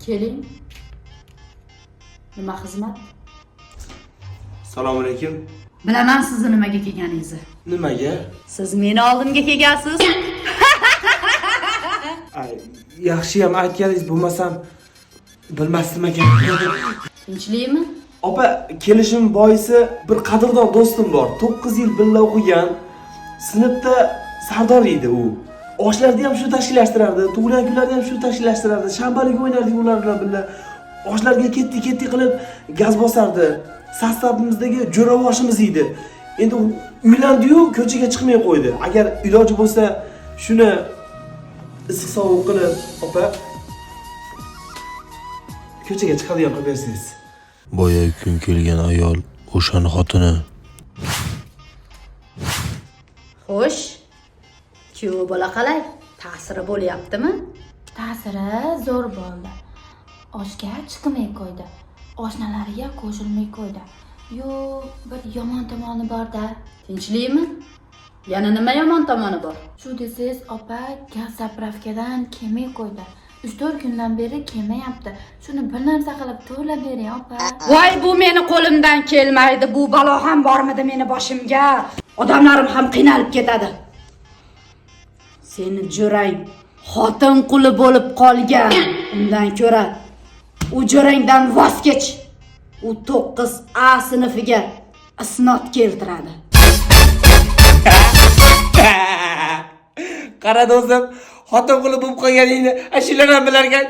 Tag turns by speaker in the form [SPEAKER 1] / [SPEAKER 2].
[SPEAKER 1] Keling. Nima xizmat?
[SPEAKER 2] Assalomu alaykum.
[SPEAKER 1] Bilaman sizni nimaga kelganingizni.
[SPEAKER 2] Nimaga?
[SPEAKER 1] Siz meni oldimga kelgansiz.
[SPEAKER 2] Yaxshiyam aytganingiz, bo'lmasam bilmasdim ekan.
[SPEAKER 1] Tinchlikmi?
[SPEAKER 2] Opa, kelishim boisi bir qadrdon do'stim bor. 9 yil birga o'qigan. Sinfda sardor edi u. Oshlarni ham shu tashkillashtirardi, tug'ilgan kunlarni ham shu tashkillashtirardi. Shanbalik o'ynardik ular bilan birga. Oshlarga ketdi qilib gaz bosardi. Sostavimizdagi jo'ravoshimiz edi. Endi uylandi-yu, ko'chaga chiqmay qo'ydi. Agar iloji bo'lsa, shuni issiq sovuq qilib, opa, ko'chaga chiqadigan qilib bersangiz.
[SPEAKER 3] Boya kun kelgan ayol o'shan xotini.
[SPEAKER 1] Xo'sh. Kuyov bola qalay? Ta'siri bo'lyaptimi?
[SPEAKER 4] Ta'siri zo'r bo'ldi. Oshga chiqmay qo'ydi. Oshnalariga qo'shilmay qo'ydi. Bir yomon tomoni bor-da.
[SPEAKER 1] Tinchlikmi? Yana nima yomon tomoni bor?
[SPEAKER 4] Shu desangiz, opa gaz zapravkadan kelmay qo'ydi. 3-4 kundan beri kelmayapti. Shuni bir narsa qilib to'lab bering, opa.
[SPEAKER 1] Voy, bu meni qo'limdan kelmaydi. Bu balo ham bormidi meni boshimga. Odamlarim ham qiynalib ketadi. Seni jo'rang xotin quli bo'lib qolgan. Undan ko'ra u jo'rangdan voz kech. U 9A sinfiga isnot keltiradi.
[SPEAKER 2] Qara do'stim, xotin quli bo'lib qolganingni ashulalar bilarkan.